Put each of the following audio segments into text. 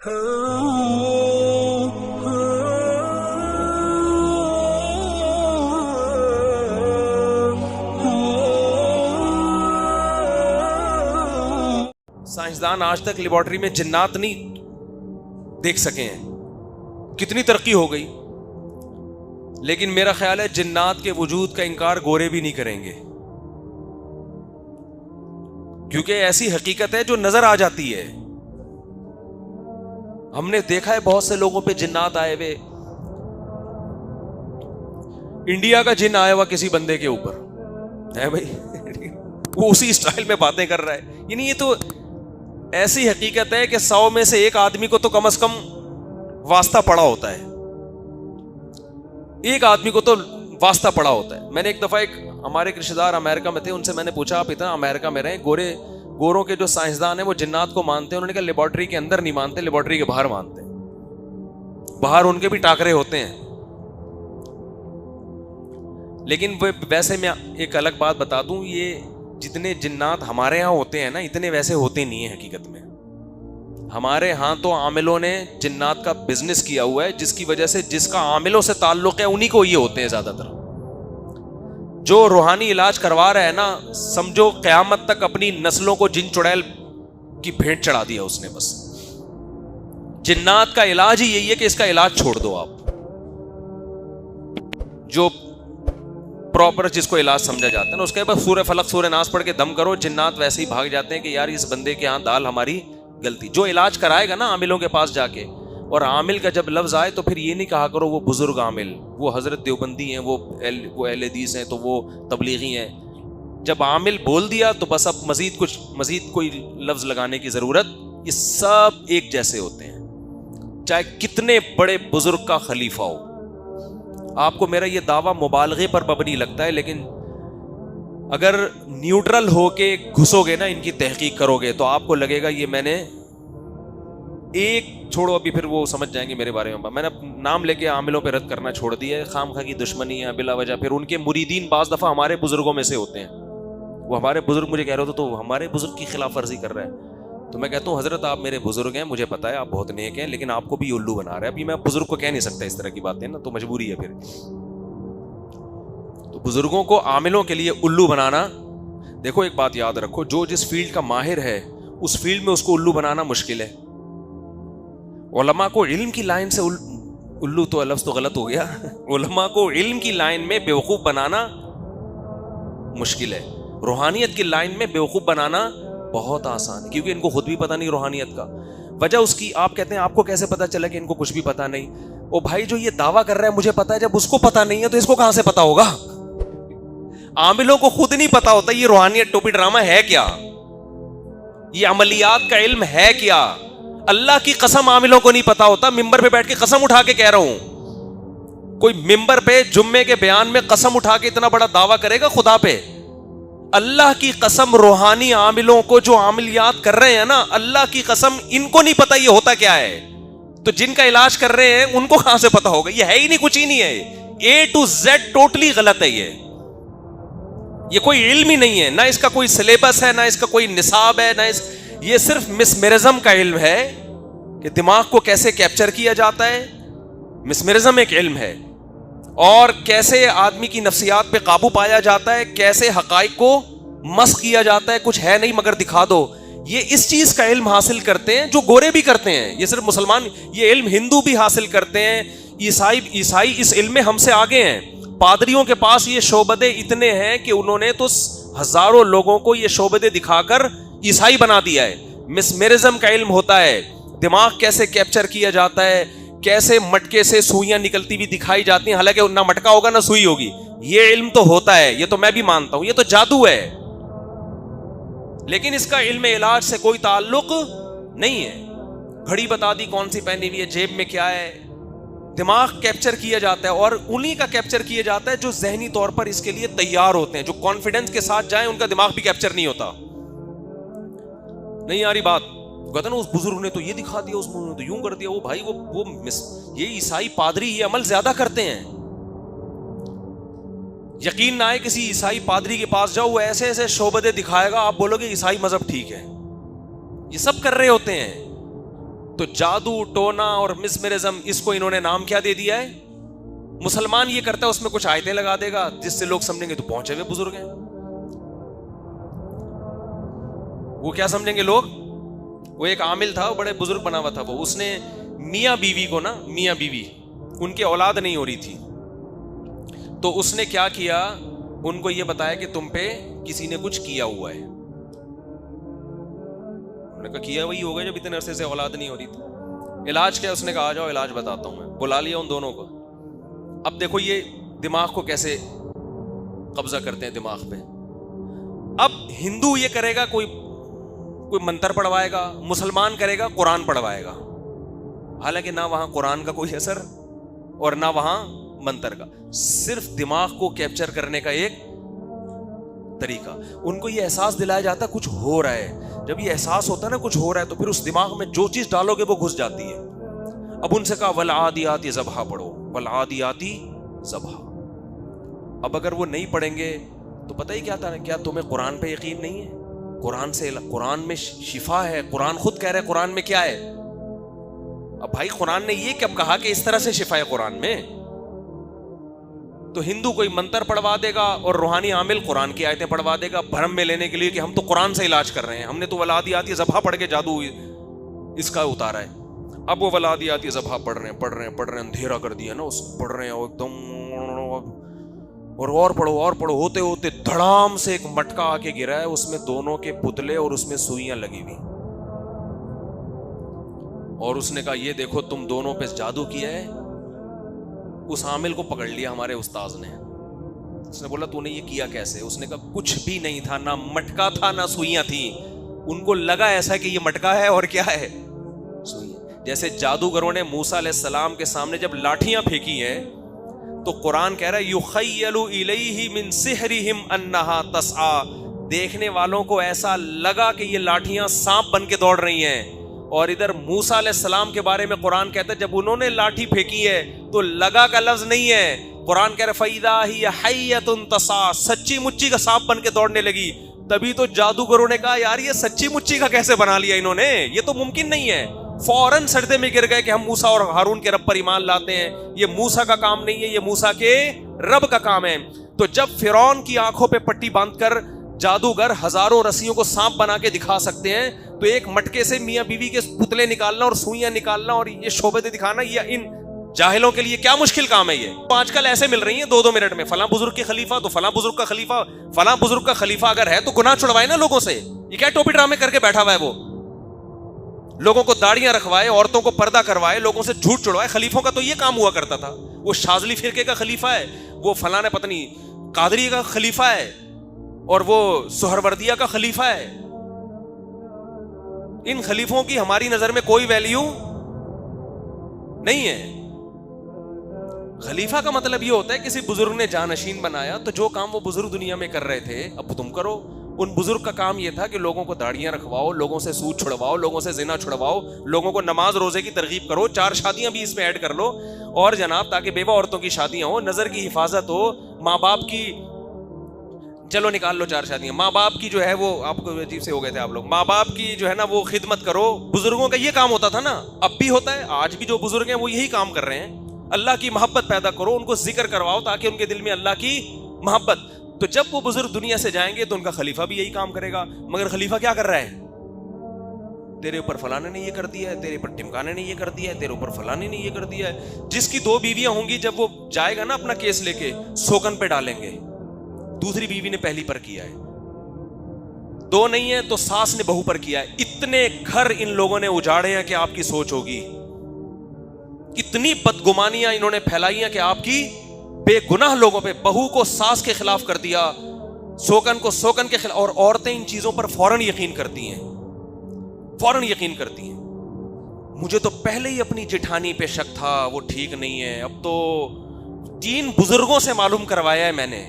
سائنسدان آج تک لیبارٹری میں جنات نہیں دیکھ سکے ہیں، کتنی ترقی ہو گئی، لیکن میرا خیال ہے جنات کے وجود کا انکار گورے بھی نہیں کریں گے، کیونکہ ایسی حقیقت ہے جو نظر آ جاتی ہے۔ ہم نے دیکھا ہے بہت سے لوگوں پہ جنات آئے ہوئے، انڈیا کا جن آیا ہوا کسی بندے کے اوپر ہے بھائی، وہ اسی اسٹائل میں باتیں کر رہا ہے، یعنی یہ تو ایسی حقیقت ہے کہ 100 میں سے ایک آدمی کو تو کم از کم واسطہ پڑا ہوتا ہے، ایک آدمی کو تو واسطہ پڑا ہوتا ہے۔ میں نے ایک دفعہ ہمارے رشتے دار امریکہ میں تھے، ان سے میں نے پوچھا آپ اتنا امریکہ میں رہے، گوروں کے جو سائنسدان ہیں وہ جنات کو مانتے ہیں؟ انہوں نے کہا لیبارٹری کے اندر نہیں مانتے، لیبارٹری کے باہر مانتے ہیں، باہر ان کے بھی ٹاکرے ہوتے ہیں۔ لیکن ویسے میں ایک الگ بات بتا دوں، یہ جتنے جنات ہمارے ہاں ہوتے ہیں نا، اتنے ویسے ہوتے نہیں ہیں حقیقت میں۔ ہمارے ہاں تو عاملوں نے جنات کا بزنس کیا ہوا ہے، جس کی وجہ سے جس کا عاملوں سے تعلق ہے انہی کو یہ ہوتے ہیں زیادہ تر۔ جو روحانی علاج کروا رہا ہے نا، سمجھو قیامت تک اپنی نسلوں کو جن چڑیل کی بھیٹ چڑھا دیا اس نے۔ بس جنات کا علاج ہی یہی ہے کہ اس کا علاج چھوڑ دو آپ، جو پراپر جس کو علاج سمجھا جاتا ہے نا، اس کے بعد سورہ فلق سورہ ناس پڑھ کے دم کرو، جنات ویسے ہی بھاگ جاتے ہیں کہ یار اس بندے کے ہاں دال ہماری غلطی۔ جو علاج کرائے گا نا عاملوں کے پاس جا کے، اور عامل کا جب لفظ آئے تو پھر یہ نہیں کہا کرو وہ بزرگ عامل، وہ حضرت دیوبندی ہیں، وہ اہل حدیث ہیں، تو وہ تبلیغی ہیں۔ جب عامل بول دیا تو بس اب مزید کوئی لفظ لگانے کی ضرورت، یہ سب ایک جیسے ہوتے ہیں، چاہے کتنے بڑے بزرگ کا خلیفہ ہو۔ آپ کو میرا یہ دعویٰ مبالغے پر مبنی لگتا ہے، لیکن اگر نیوٹرل ہو کے گھسو گے نا، ان کی تحقیق کرو گے، تو آپ کو لگے گا یہ میں نے ایک چھوڑو، ابھی پھر وہ سمجھ جائیں گے میرے بارے میں نے نام لے کے عاملوں پہ رد کرنا چھوڑ دیا ہے، خام خواہ کی دشمنی ہے بلا وجہ۔ پھر ان کے مریدین بعض دفعہ ہمارے بزرگوں میں سے ہوتے ہیں، وہ ہمارے بزرگ مجھے کہہ رہے ہوتے تو ہمارے بزرگ کی خلاف ورزی کر رہا ہے، تو میں کہتا ہوں حضرت آپ میرے بزرگ ہیں، مجھے پتا ہے آپ بہت نیک ہیں، لیکن آپ کو بھی الو بنا رہا ہے۔ ابھی میں بزرگ کو کہہ نہیں سکتا اس طرح کی باتیں نا، تو مجبوری ہے پھر۔ تو بزرگوں کو عاملوں کے لیے الو بنانا، دیکھو ایک بات یاد رکھو، جو جس فیلڈ کا ماہر ہے اس فیلڈ میں اس کو الو بنانا مشکل ہے۔ علماء کو علم کی لائن سے الو تو لفظ تو غلط ہو گیا، علماء کو علم کی لائن میں بیوقوف بنانا مشکل ہے، روحانیت کی لائن میں بیوقوف بنانا بہت آسان ہے، کیونکہ ان کو خود بھی پتہ نہیں روحانیت کا۔ وجہ اس کی آپ کہتے ہیں آپ کو کیسے پتا چلا کہ ان کو کچھ بھی پتا نہیں؟ او بھائی جو یہ دعویٰ کر رہا ہے مجھے پتا ہے، جب اس کو پتا نہیں ہے تو اس کو کہاں سے پتا ہوگا؟ عاملوں کو خود نہیں پتا ہوتا یہ روحانیت ٹوپی ڈرامہ ہے کیا، یہ عملیات کا علم ہے کیا۔ اللہ کی قسم عاملوں کو نہیں پتا ہوتا، ممبر پہ بیٹھ کے قسم اٹھا کے کہہ رہا ہوں، کوئی ممبر پہ جمعے کے بیان میں قسم اٹھا کے اتنا بڑا دعویٰ کرے گا خدا پہ؟ اللہ کی قسم روحانی عاملوں کو جو عملیات کر رہے ہیں نا، اللہ کی قسم ان کو نہیں پتا یہ ہوتا کیا ہے، تو جن کا علاج کر رہے ہیں ان کو کہاں سے پتا ہوگا؟ یہ ہے ہی نہیں، کچھ ہی نہیں ہے، A to Z ٹوٹلی غلط ہے، یہ کوئی علم ہی نہیں ہے، نہ اس کا کوئی سلیبس ہے، نہ اس کا کوئی نصاب ہے، یہ صرف مسمرزم کا علم ہے کہ دماغ کو کیسے کیپچر کیا جاتا ہے۔ مسمرزم ایک علم ہے، اور کیسے آدمی کی نفسیات پہ قابو پایا جاتا ہے، کیسے حقائق کو مسخ کیا جاتا ہے، کچھ ہے نہیں مگر دکھا دو۔ یہ اس چیز کا علم حاصل کرتے ہیں جو گورے بھی کرتے ہیں، یہ صرف مسلمان، یہ علم ہندو بھی حاصل کرتے ہیں، عیسائی اس علم میں ہم سے آگے ہیں۔ پادریوں کے پاس یہ شعبدے اتنے ہیں کہ انہوں نے تو ہزاروں لوگوں کو یہ شعبدے دکھا کر عیسائی بنا دیا ہے۔ مسمرزم کا علم ہوتا ہے، دماغ کیسے کیپچر کیا جاتا ہے، کیسے مٹکے سے سوئیاں نکلتی بھی دکھائی جاتی ہیں، حالانکہ نہ مٹکا ہوگا نہ سوئی ہوگی، یہ علم تو ہوتا ہے، یہ تو میں بھی مانتا ہوں، یہ تو جادو ہے، لیکن اس کا علم علاج سے کوئی تعلق نہیں ہے۔ گھڑی بتا دی کون سی پہنی ہوئی ہے، جیب میں کیا ہے، دماغ کیپچر کیا جاتا ہے، اور انہی کا کیپچر کیا جاتا ہے جو ذہنی طور پر اس کے لیے تیار ہوتے ہیں، جو کانفیڈنس کے ساتھ جائیں ان کا دماغ بھی کیپچر نہیں ہوتا۔ نہیں آ رہی بات؟ کہتا نا اس بزرگ نے تو یہ دکھا دیا، اس نے تو یوں کر دیا، وہ بھائی وہ یہ عیسائی پادری یہ عمل زیادہ کرتے ہیں۔ یقین نہ آئے کسی عیسائی پادری کے پاس جاؤ، وہ ایسے ایسے شعبدے دکھائے گا، آپ بولو گے عیسائی مذہب ٹھیک ہے، یہ سب کر رہے ہوتے ہیں۔ تو جادو ٹونا اور مسمرزم اس کو انہوں نے نام کیا دے دیا ہے؟ مسلمان یہ کرتا ہے اس میں کچھ آیتیں لگا دے گا جس سے لوگ سمجھیں گے تو پہنچے ہوئے بزرگ ہیں. وہ کیا سمجھیں گے لوگ؟ وہ ایک عامل تھا, بڑے بزرگ بنا ہوا تھا, وہ اس نے میاں بیوی کو نا, میاں بیوی ان کی اولاد نہیں ہو رہی تھی, تو اس نے کیا کیا, ان کو یہ بتایا کہ تم پہ کسی نے کچھ کیا ہوا ہے. انہوں نے کہا کیا وہی ہوگا جب اتنے عرصے سے اولاد نہیں ہو رہی تھی. علاج کیا؟ اس نے کہا آ جاؤ علاج بتاتا ہوں میں. بلا لیا ان دونوں کو. اب دیکھو یہ دماغ کو کیسے قبضہ کرتے ہیں دماغ پہ. اب ہندو یہ کرے گا, کوئی منتر پڑھوائے گا, مسلمان کرے گا قرآن پڑھوائے گا, حالانکہ نہ وہاں قرآن کا کوئی اثر اور نہ وہاں منتر کا, صرف دماغ کو کیپچر کرنے کا ایک طریقہ. ان کو یہ احساس دلایا جاتا کچھ ہو رہا ہے. جب یہ احساس ہوتا ہے نا کچھ ہو رہا ہے, تو پھر اس دماغ میں جو چیز ڈالو گے وہ گھس جاتی ہے. اب ان سے کہا والعادیاتی ضبحا پڑھو, والعادیاتی ضبحا. اب اگر وہ نہیں پڑھیں گے تو پتہ ہی کیا تھا, کیا تمہیں قرآن پہ یقین نہیں ہے؟ قرآن میں شفا ہے. قرآن خود کہہ رہے قرآن میں کیا ہے. اب بھائی قرآن نے یہ کب کہا کہ اس طرح سے شفا ہے قرآن میں؟ تو ہندو کوئی منتر پڑھوا دے گا اور روحانی عامل قرآن کی آیتیں پڑھوا دے گا بھرم میں لینے کے لیے کہ ہم تو قرآن سے علاج کر رہے ہیں, ہم نے تو ولادیاتی ذبح پڑھ کے جادو اس کا اتارا ہے. اب وہ ولادیاتی ذبح پڑھ رہے ہیں, اندھیرا کر دیا نا, اس پڑھ رہے ہیں ایک دم, اور پڑھو ہوتے ہوتے دھڑام سے ایک مٹکا آ کے گرا ہے, اس میں دونوں کے پتلے اور اس میں سوئیاں لگی ہوئی, اور اس نے کہا یہ دیکھو تم دونوں پہ جادو کیا ہے. اس عامل کو پکڑ لیا ہمارے استاذ نے. اس نے بولا تو نے یہ کیا کیسے؟ اس نے کہا کچھ بھی نہیں تھا, نہ مٹکا تھا نہ سوئیاں تھیں. ان کو لگا ایسا کہ یہ مٹکا ہے اور کیا ہے سوئیاں. جیسے جادوگروں نے موسیٰ علیہ السلام کے سامنے جب لاٹھیاں پھینکی ہیں تو قرآن کہہ رہا ہے یخیل الیہ من سحرہم انہا تسعی, دیکھنے والوں کو ایسا لگا کہ یہ لاٹھیاں سانپ بن کے دوڑ رہی ہیں. اور ادھر موسیٰ علیہ السلام کے بارے میں قرآن کہتا ہے جب انہوں نے لاٹھی پھینکی ہے تو لگا کا لفظ نہیں ہے, قرآن کہہ رہا فَإِذَا هِيَ حَيَّةٌ تَسْعَىٰ, سچی مچی کا سانپ بن کے دوڑنے لگی. تبھی تو جادوگروں نے کہا یار یہ سچی مچی کا کیسے بنا لیا انہوں نے, یہ تو ممکن نہیں ہے. فوراً سجدے میں گر گئے کہ ہم موسیٰ اور ہارون کے رب پر ایمان لاتے ہیں, یہ موسیٰ کا کام نہیں ہے, یہ موسیٰ کے رب کا کام ہے. تو جب فرعون کی آنکھوں پہ پٹی باندھ کر جادوگر ہزاروں رسیوں کو سانپ بنا کے دکھا سکتے ہیں, تو ایک مٹکے سے میاں بیوی کے پتلے نکالنا اور سوئیاں نکالنا اور یہ شعبے دکھانا, یہ ان جاہلوں کے لیے کیا مشکل کام ہے. یہ آج کل ایسے مل رہی ہیں 2-2 منٹ میں, فلاں بزرگ کے خلیفہ تو فلاں بزرگ کا خلیفہ, فلاں بزرگ کا خلیفہ اگر ہے تو گناہ چھڑوائے نا لوگوں سے. یہ کیا ٹوپی ڈرامے کر کے بیٹھا ہوا ہے, وہ لوگوں کو داڑیاں رکھوائے, عورتوں کو پردہ کروائے, لوگوں سے جھوٹ چھڑوائے. خلیفوں کا تو یہ کام ہوا کرتا تھا. وہ شاذلی فرقے کا خلیفہ ہے, وہ فلاں پتنی قادری کا خلیفہ ہے, اور وہ سہروردیہ کا خلیفہ ہے. ان خلیفوں کی ہماری نظر میں کوئی ویلیو نہیں ہے. خلیفہ کا مطلب یہ ہوتا ہے کسی بزرگ نے جانشین بنایا تو جو کام وہ بزرگ دنیا میں کر رہے تھے اب تم کرو. ان بزرگ کا کام یہ تھا کہ لوگوں کو داڑیاں رکھواؤ, لوگوں سے سود چھڑواؤ, لوگوں سے زنا چھڑواؤ, لوگوں کو نماز روزے کی ترغیب کرو, 4 شادیاں بھی اس میں ایڈ کر لو, اور جناب تاکہ بیوہ عورتوں کی شادیاں ہو, نظر کی حفاظت ہو, ماں باپ کی, چلو نکال لو 4 شادیاں, ماں باپ کی جو ہے وہ, آپ کو عجیب سے ہو گئے تھے آپ لوگ, ماں باپ کی جو ہے نا وہ خدمت کرو. بزرگوں کا یہ کام ہوتا تھا نا, اب بھی ہوتا ہے, آج بھی جو بزرگ ہیں وہ یہی کام کر رہے ہیں. اللہ کی محبت پیدا کرو, ان کو ذکر کرواؤ تاکہ ان کے دل میں اللہ کی محبت. تو جب وہ بزرگ دنیا سے جائیں گے تو ان کا خلیفہ بھی یہی کام کرے گا. مگر خلیفہ کیا کر رہا ہے, تیرے اوپر فلانے نے یہ کر دیا ہے, تیرے اوپر ٹمکانے نے یہ کر دیا ہے, تیرے اوپر فلانے نے یہ کر دیا ہے. جس کی 2 بیویاں ہوں گی جب وہ جائے گا نا اپنا کیس لے کے, سوکن پہ ڈالیں گے, دوسری بیوی نے پہلی پر کیا ہے, 2 نہیں ہے تو ساس نے بہو پر کیا ہے. اتنے گھر ان لوگوں نے اجاڑے ہیں کہ آپ کی سوچ ہوگی, اتنی بدگمانیاں انہوں نے پھیلائی ہیں کہ آپ کی بے گناہ لوگوں پہ, بہو کو ساس کے خلاف کر دیا, سوکن کو سوکن کے خلاف, اور عورتیں ان چیزوں پر فوراً یقین کرتی ہیں, فوراً یقین کرتی ہیں. مجھے تو پہلے ہی اپنی جٹھانی پہ شک تھا, وہ ٹھیک نہیں ہے, اب تو 3 بزرگوں سے معلوم کروایا ہے میں نے,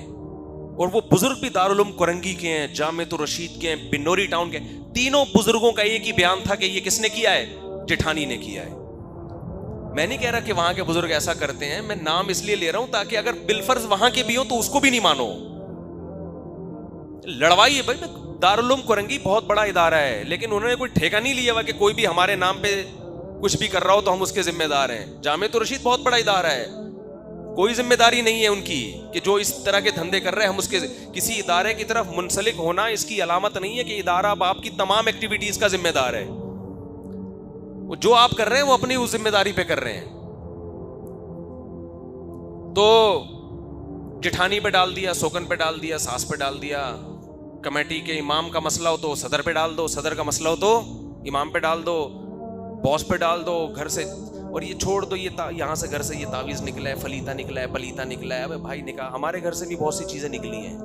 اور وہ بزرگ بھی دارالعلوم کرنگی کے ہیں, جامعۃ الرشید کے ہیں, بنوری ٹاؤن کے. تینوں بزرگوں کا ایک ہی بیان تھا کہ یہ کس نے کیا ہے, جٹھانی نے کیا ہے. میں نہیں کہہ رہا کہ وہاں کے بزرگ ایسا کرتے ہیں, میں نام اس لیے لے رہا ہوں تاکہ اگر بالفرض وہاں کے بھی ہو تو اس کو بھی نہیں مانو. لڑوائی ہے بھائی, دارالعلوم کرنگی بہت بڑا ادارہ ہے, لیکن انہوں نے کوئی ٹھیکہ نہیں لیا ہوا کہ کوئی بھی ہمارے نام پہ کچھ بھی کر رہا ہو تو ہم اس کے ذمہ دار ہیں. جامعۃ الرشید بہت بڑا ادارہ ہے, کوئی ذمہ داری نہیں ہے ان کی کہ جو اس طرح کے دھندے کر رہے ہیں ہم اس کے کسی ادارے کی طرف منسلک ہونا اس کی علامت نہیں ہے کہ ادارہ آپ کی تمام ایکٹیویٹیز کا ذمہ دار ہے. وہ جو آپ کر رہے ہیں وہ اپنی اس ذمہ داری پہ کر رہے ہیں. تو جٹھانی پہ ڈال دیا, سوکن پہ ڈال دیا, ساس پہ ڈال دیا, کمیٹی کے امام کا مسئلہ ہو تو صدر پہ ڈال دو, صدر کا مسئلہ ہو تو امام پہ ڈال دو, باس پہ ڈال دو, گھر سے اور یہ چھوڑ دو, یہ یہاں سے گھر سے یہ تعویذ نکلا ہے, فلیتا نکلا ہے, پلیتا نکلا ہے. ابے بھائی نکاح ہمارے گھر سے بھی بہت سی چیزیں نکلی ہیں.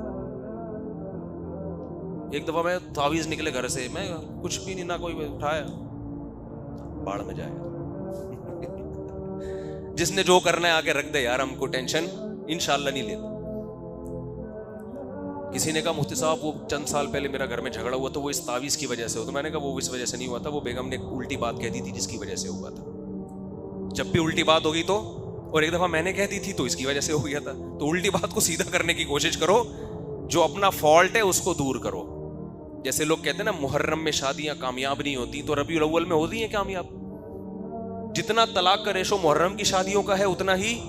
ایک دفعہ میں تعویذ نکلے گھر سے, میں کچھ بھی نہیں, نہ کوئی اٹھایا, باڑ میں جائے گا. جس نے جو کرنا ہے آگے رکھ دے یار, ہم کو ٹینشن انشاءاللہ نہیں لیتے. کسی نے کہا مفتی صاحب وہ چند سال پہلے میرا گھر میں جھگڑا ہوا تو وہ اس تعویذ کی وجہ سے ہو. تو میں نے کہا وہ اس وجہ سے نہیں ہوا تھا, وہ بیگم نے ایک الٹی بات کہہ دی تھی جس کی وجہ سے ہوا تھا. جب بھی الٹی بات ہوگی تو, اور ایک دفعہ میں نے کہہ دی تھی تو اس کی وجہ سے ہو گیا تھا. تو الٹی بات کو سیدھا کرنے کی کوشش کرو, جو اپنا فالٹ ہے اس کو دور کرو. جیسے لوگ کہتے ہیں نا محرم میں شادیاں کامیاب نہیں ہوتی, تو ربیع الاول میں ہوتی ہیں کامیاب. جتنا طلاق کا ریشو محرم کی شادیوں کا ہے اتنا ہی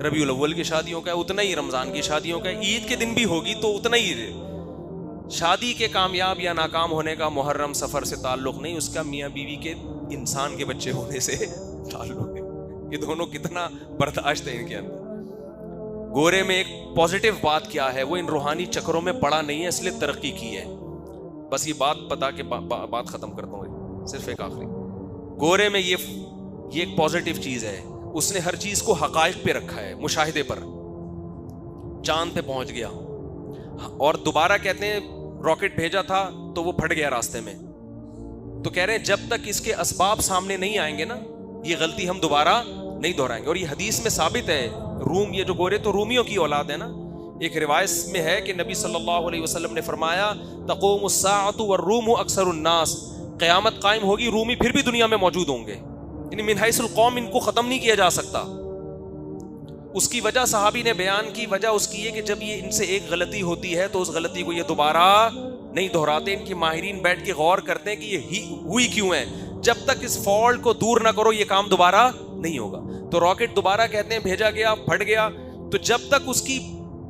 ربیع الاول کی شادیوں کا ہے, اتنا ہی رمضان کی شادیوں کا ہے. عید کے دن بھی ہوگی تو اتنا ہی. شادی کے کامیاب یا ناکام ہونے کا محرم سفر سے تعلق نہیں, اس کا میاں بیوی کے انسان کے بچے ہونے سے تعلق ہے. یہ دونوں کتنا برداشت ہے ان کے اندر. گورے میں ایک پازیٹیو بات کیا ہے, وہ ان روحانی چکروں میں پڑا نہیں ہے اس لیے ترقی کی ہے. بس یہ بات بتا کے بات ختم کرتا ہوں, صرف ایک آخری. گورے میں یہ ایک پازیٹیو چیز ہے, اس نے ہر چیز کو حقائق پہ رکھا ہے, مشاہدے پر. چاند پہ پہنچ گیا, اور دوبارہ کہتے ہیں راکٹ بھیجا تھا تو وہ پھٹ گیا راستے میں. تو کہہ رہے ہیں جب تک اس کے اسباب سامنے نہیں آئیں گے نا, یہ غلطی ہم دوبارہ نہیں دہرائیں گے. اور یہ حدیث میں ثابت ہے, روم, یہ جو گورے تو رومیوں کی اولاد ہے نا. ایک روایت میں ہے کہ نبی صلی اللہ علیہ وسلم نے فرمایا تقوم الساعۃ والروم اکثر الناس, قیامت قائم ہوگی, رومی پھر بھی دنیا میں موجود ہوں گے. یعنی من حیث القوم ان کو ختم نہیں کیا جا سکتا. اس کی وجہ صحابی نے بیان کی, وجہ اس کی ہے کہ جب یہ ان سے ایک غلطی ہوتی ہے تو اس غلطی کو یہ دوبارہ نہیں دہراتے. ان کی ماہرین بیٹھ کے غور کرتے ہیں کہ یہ ہوئی کیوں ہے. جب تک اس فالٹ کو دور نہ کرو یہ کام دوبارہ نہیں ہوگا. تو راکٹ دوبارہ کہتے ہیں بھیجا گیا, پھٹ گیا, تو جب تک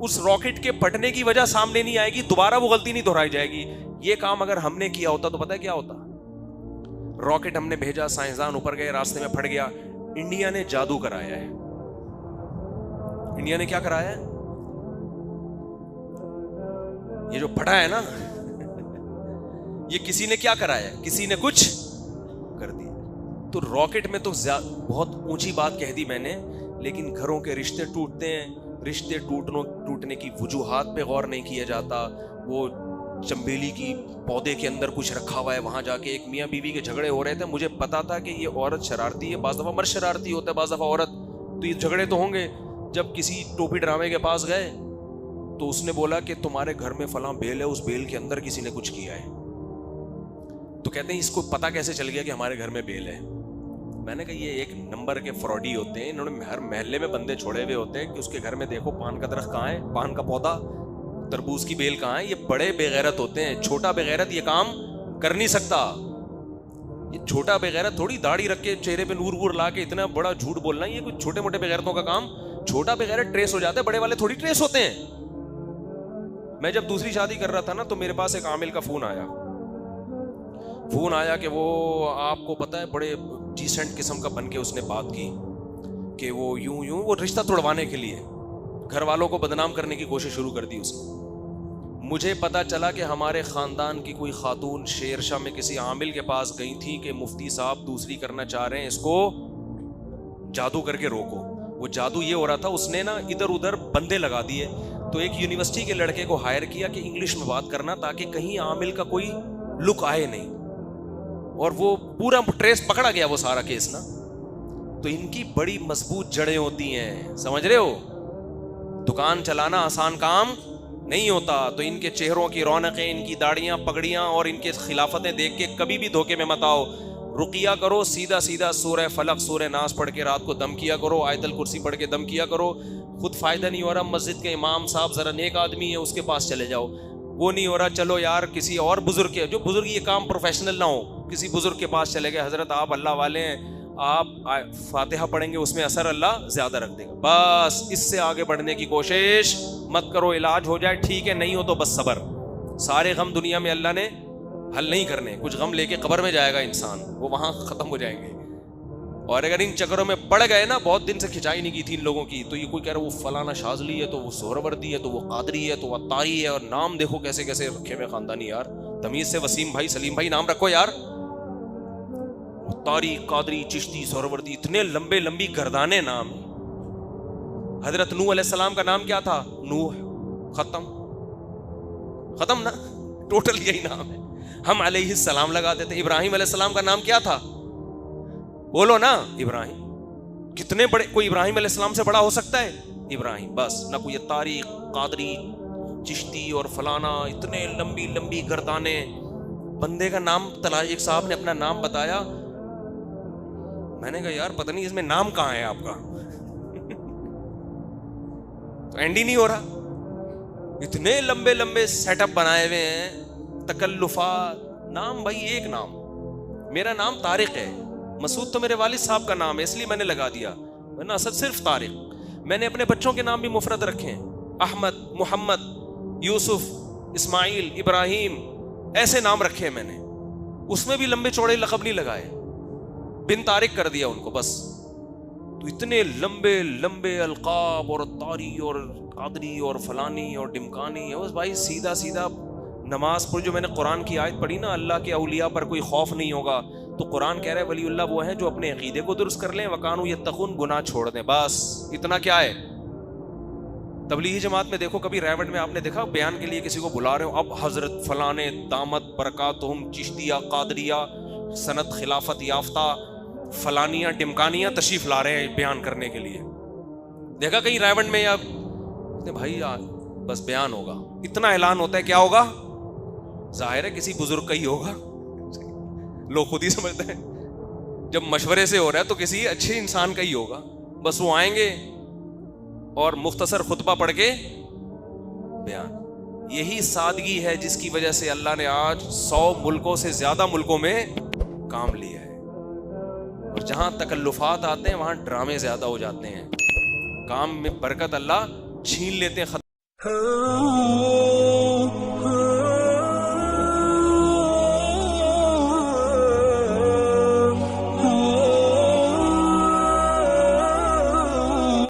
اس راکٹ کے پھٹنے کی وجہ سامنے نہیں آئے گی دوبارہ وہ غلطی نہیں دہرائی جائے گی. یہ کام اگر ہم نے کیا ہوتا تو پتہ ہے کیا ہوتا. راکٹ ہم نے بھیجا, سائنسدان اوپر گئے, راستے میں پھٹ گیا. انڈیا نے جادو کرایا ہے. انڈیا نے کیا کرایا ہے؟ یہ جو پھٹا ہے نا, یہ کسی نے کیا کرایا ہے, کسی نے کچھ کر دیا. تو راکٹ میں تو بہت اونچی بات کہہ دی میں نے, لیکن گھروں کے رشتے ٹوٹتے ہیں, رشتے ٹوٹنے کی وجوہات پہ غور نہیں کیا جاتا. وہ چمبیلی کی پودے کے اندر کچھ رکھا ہوا ہے, وہاں جا کے ایک میاں بیوی کے جھگڑے ہو رہے تھے. مجھے پتا تھا کہ یہ عورت شرارتی ہے, بعض دفعہ مرد شرارتی ہوتا ہے, بعض دفعہ عورت, تو یہ جھگڑے تو ہوں گے. جب کسی ٹوپی ڈرامے کے پاس گئے تو اس نے بولا کہ تمہارے گھر میں فلاں بیل ہے, اس بیل کے اندر کسی نے کچھ کیا ہے. تو کہتے ہیں اس کو پتا کیسے چل گیا کہ ہمارے گھر میں بیل ہے. میں نے کہا یہ ایک نمبر کے فراڈی ہوتے ہیں, انہوں نے ہر محلے میں بندے چھوڑے ہوئے ہوتے ہیں کہ اس کے گھر میں دیکھو پان کا درخت کہاں ہے, پان کا پودا, تربوز کی بیل کہاں ہے. یہ بڑے بے غیرت ہوتے ہیں, چھوٹا بے غیرت یہ کام کر نہیں سکتا. یہ چھوٹا بے غیرت تھوڑی داڑھی رکھ کے چہرے پہ نور وور لا کے اتنا بڑا جھوٹ بولنا, یہ کوئی چھوٹے موٹے بے غیرتوں کا کام. چھوٹا بے غیرت ٹریس ہو جاتا ہے, بڑے والے تھوڑی ٹریس ہوتے ہیں. میں جب دوسری شادی کر رہا تھا نا تو میرے پاس ایک عامل کا فون آیا کہ وہ آپ کو پتا ہے بڑے ڈیسنٹ قسم کا بن کے اس نے بات کی کہ وہ یوں وہ رشتہ توڑوانے کے لیے گھر والوں کو بدنام کرنے کی کوشش شروع کر دی اس نے. مجھے پتا چلا کہ ہمارے خاندان کی کوئی خاتون شیر شاہ میں کسی عامل کے پاس گئی تھی کہ مفتی صاحب دوسری کرنا چاہ رہے ہیں, اس کو جادو کر کے روکو. وہ جادو یہ ہو رہا تھا, اس نے نا ادھر ادھر بندے لگا دیے. تو ایک یونیورسٹی کے لڑکے کو ہائر کیا کہ انگلش میں بات کرنا تاکہ کہیں عامل کا کوئی لک آئے نہیں, اور وہ پورا ٹریس پکڑا گیا وہ سارا کیس نا. تو ان کی بڑی مضبوط جڑیں ہوتی ہیں, سمجھ رہے ہو. دکان چلانا آسان کام نہیں ہوتا. تو ان کے چہروں کی رونقیں, ان کی داڑیاں پگڑیاں اور ان کے خلافتیں دیکھ کے کبھی بھی دھوکے میں مت آؤ. رقیہ کرو, سیدھا سورہ فلق سورہ ناس پڑھ کے رات کو دم کیا کرو, آیت الکرسی پڑھ کے دم کیا کرو. خود فائدہ نہیں ہو رہا, مسجد کے امام صاحب ذرا نیک آدمی ہے, اس کے پاس چلے جاؤ. وہ نہیں ہو رہا چلو یار کسی اور بزرگ کے، جو بزرگ یہ کام پروفیشنل نہ ہو، کسی بزرگ کے پاس چلے گئے، حضرت آپ اللہ والے ہیں، آپ فاتحہ پڑھیں گے اس میں اثر اللہ زیادہ رکھ دے گا، بس اس سے آگے بڑھنے کی کوشش مت کرو، علاج ہو جائے ٹھیک ہے، نہیں ہو تو بس صبر. سارے غم دنیا میں اللہ نے حل نہیں کرنے، کچھ غم لے کے قبر میں جائے گا انسان، وہ وہاں ختم ہو جائیں گے. اور اگر ان چکروں میں پڑ گئے نا، بہت دن سے کھنچائی نہیں کی تھی ان لوگوں کی، تو یہ کوئی کہہ رہا وہ فلانا شاذلی ہے، تو وہ سہروردی ہے، تو وہ قادری ہے، تو وہ عطاری ہے، اور نام دیکھو کیسے کیسے رکھے ہوئے خاندانی. یار تمیز سے وسیم بھائی سلیم بھائی نام رکھو یار. عطاری، قادری، چشتی، سہروردی، اتنے لمبے لمبی گردانے نام. حضرت نوح علیہ السلام کا نام کیا تھا؟ نوح. ختم نا، ٹوٹل یہی نام ہے. ہم علیہ السلام لگا دیتے. ابراہیم علیہ السلام کا نام کیا تھا؟ بولو نا، ابراہیم. کتنے بڑے، کوئی ابراہیم علیہ السلام سے بڑا ہو سکتا ہے؟ ابراہیم بس. نہ کوئی عطاری، قادری، چشتی اور فلانا، اتنے لمبی لمبی گردانے. بندے کا نام تلاش، ایک صاحب نے اپنا نام بتایا، میں نے کہا یار پتہ نہیں اس میں نام کہاں ہے آپ کا. تو اینڈ ہی نہیں ہو رہا، اتنے لمبے لمبے سیٹ اپ بنائے ہوئے ہیں، تکلفات. نام بھائی ایک نام، میرا نام طارق ہے، مسعود تو میرے والد صاحب کا نام ہے اس لیے میں نے لگا دیا، ورنہ اصل صرف طارق. میں نے اپنے بچوں کے نام بھی مفرد رکھے ہیں، احمد، محمد، یوسف، اسماعیل، ابراہیم، ایسے نام رکھے ہیں میں نے. اس میں بھی لمبے چوڑے لقب نہیں لگائے، بن طارق کر دیا ان کو بس. تو اتنے لمبے لمبے القاب اور طاری اور قادری اور فلانی اور ڈمکانی. بس بھائی سیدھا سیدھا نماز پڑھ. جو میں نے قرآن کی آیت پڑھی نا، اللہ کے اولیاء پر کوئی خوف نہیں ہوگا، تو قرآن کہہ رہا ہے ولی اللہ وہ ہیں جو اپنے عقیدے کو درست کر لیں، وکانوا یتقون، گناہ چھوڑ دیں. بس اتنا کیا ہے. تبلیغی جماعت میں دیکھو، کبھی ریوٹ میں آپ نے دیکھا بیان کے لیے کسی کو بلا رہے ہو، اب حضرت فلانے دامت برکاتہم چشتیہ قادریہ سند خلافت یافتہ فلانیاں ڈمکانیاں تشریف لا رہے ہیں بیان کرنے کے لیے. دیکھا کہیں ریوٹ میں؟ یا بھائی بس بیان ہوگا، اتنا اعلان ہوتا ہے، کیا ہوگا؟ ظاہر ہے کسی بزرگ کا ہی ہوگا، لوگ خود ہی سمجھتے ہیں. جب مشورے سے ہو رہا ہے تو کسی اچھے انسان کا ہی ہوگا. بس وہ آئیں گے اور مختصر خطبہ پڑھ کے بیان. یہی سادگی ہے جس کی وجہ سے اللہ نے آج 100 ملکوں سے زیادہ ملکوں میں کام لیا ہے. اور جہاں تکلفات آتے ہیں وہاں ڈرامے زیادہ ہو جاتے ہیں، کام میں برکت اللہ چھین لیتے ہیں.